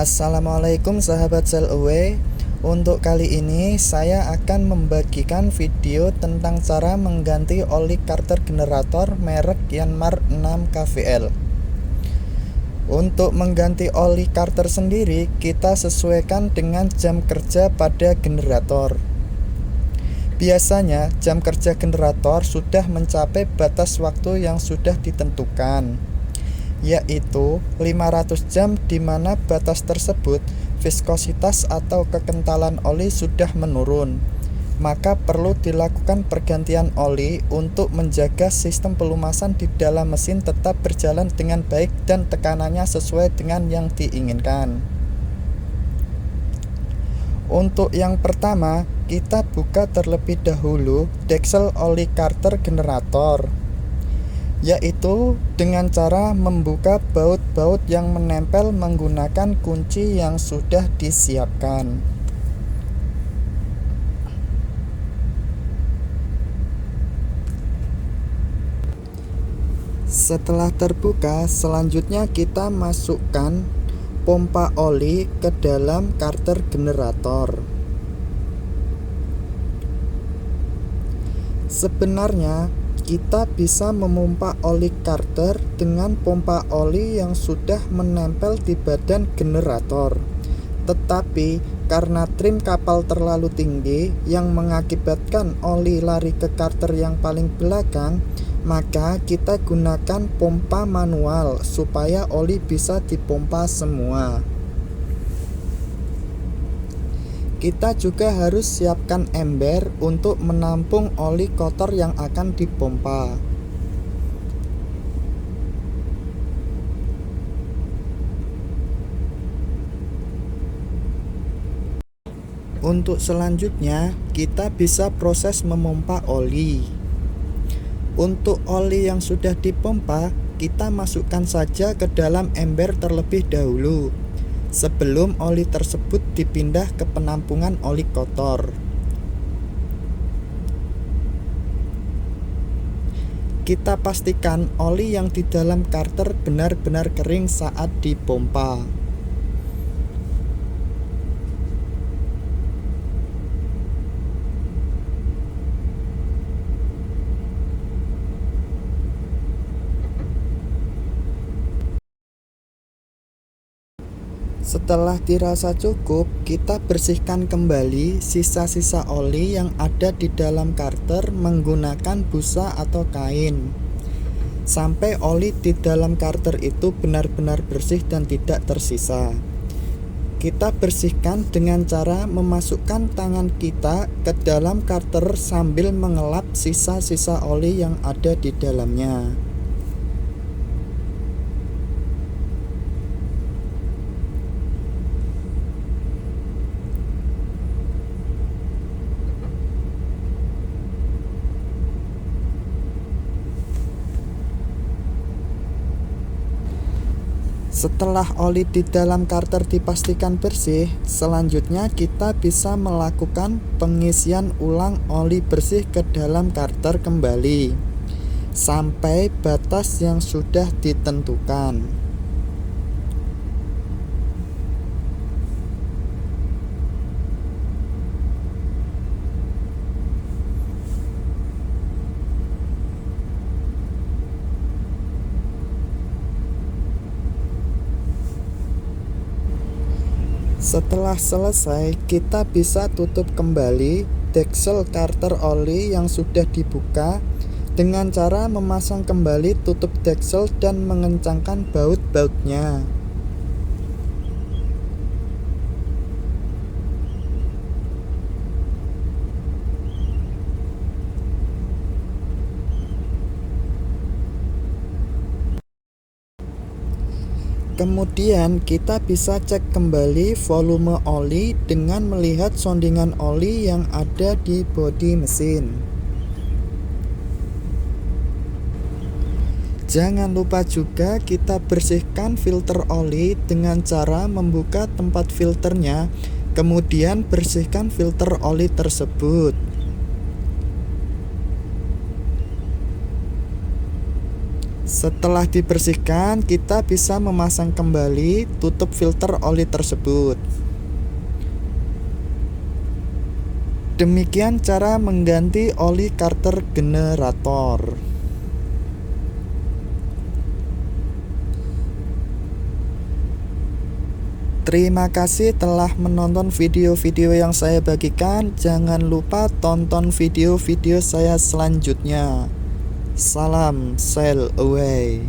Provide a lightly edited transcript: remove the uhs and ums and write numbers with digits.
Assalamualaikum sahabat Sail Away. Untuk kali ini saya akan membagikan video tentang cara mengganti oli karter generator merek Yanmar 6 KVL. Untuk mengganti oli karter sendiri, kita sesuaikan dengan jam kerja pada generator. Biasanya jam kerja generator sudah mencapai batas waktu yang sudah ditentukan, yaitu 500 jam, di mana batas tersebut viskositas atau kekentalan oli sudah menurun. Maka perlu dilakukan pergantian oli untuk menjaga sistem pelumasan di dalam mesin tetap berjalan dengan baik dan tekanannya sesuai dengan yang diinginkan. Untuk yang pertama, kita buka terlebih dahulu deksel oli karter generator, yaitu dengan cara membuka baut-baut yang menempel menggunakan kunci yang sudah disiapkan. Setelah terbuka, selanjutnya kita masukkan pompa oli ke dalam karter generator. Sebenarnya kita bisa memompa oli karter dengan pompa oli yang sudah menempel di badan generator. Tetapi karena trim kapal terlalu tinggi yang mengakibatkan oli lari ke karter yang paling belakang, maka kita gunakan pompa manual supaya oli bisa dipompa semua. Kita juga harus siapkan ember untuk menampung oli kotor yang akan dipompa. Untuk selanjutnya, kita bisa proses memompa oli. Untuk oli yang sudah dipompa, kita masukkan saja ke dalam ember terlebih dahulu, sebelum oli tersebut dipindah ke penampungan oli kotor. Kita pastikan oli yang di dalam karter benar-benar kering saat dipompa. Setelah dirasa cukup, kita bersihkan kembali sisa-sisa oli yang ada di dalam karter menggunakan busa atau kain, sampai oli di dalam karter itu benar-benar bersih dan tidak tersisa. Kita bersihkan dengan cara memasukkan tangan kita ke dalam karter sambil mengelap sisa-sisa oli yang ada di dalamnya. Setelah oli di dalam karter dipastikan bersih, selanjutnya kita bisa melakukan pengisian ulang oli bersih ke dalam karter kembali sampai batas yang sudah ditentukan. Setelah selesai, kita bisa tutup kembali deksel karter oli yang sudah dibuka dengan cara memasang kembali tutup deksel dan mengencangkan baut-bautnya. Kemudian kita bisa cek kembali volume oli dengan melihat soundingan oli yang ada di bodi mesin. Jangan lupa juga kita bersihkan filter oli dengan cara membuka tempat filternya, kemudian bersihkan filter oli tersebut. Setelah dibersihkan, kita bisa memasang kembali tutup filter oli tersebut. Demikian cara mengganti oli karter generator. Terima kasih telah menonton video-video yang saya bagikan. Jangan lupa tonton video-video saya selanjutnya. Salam sail away.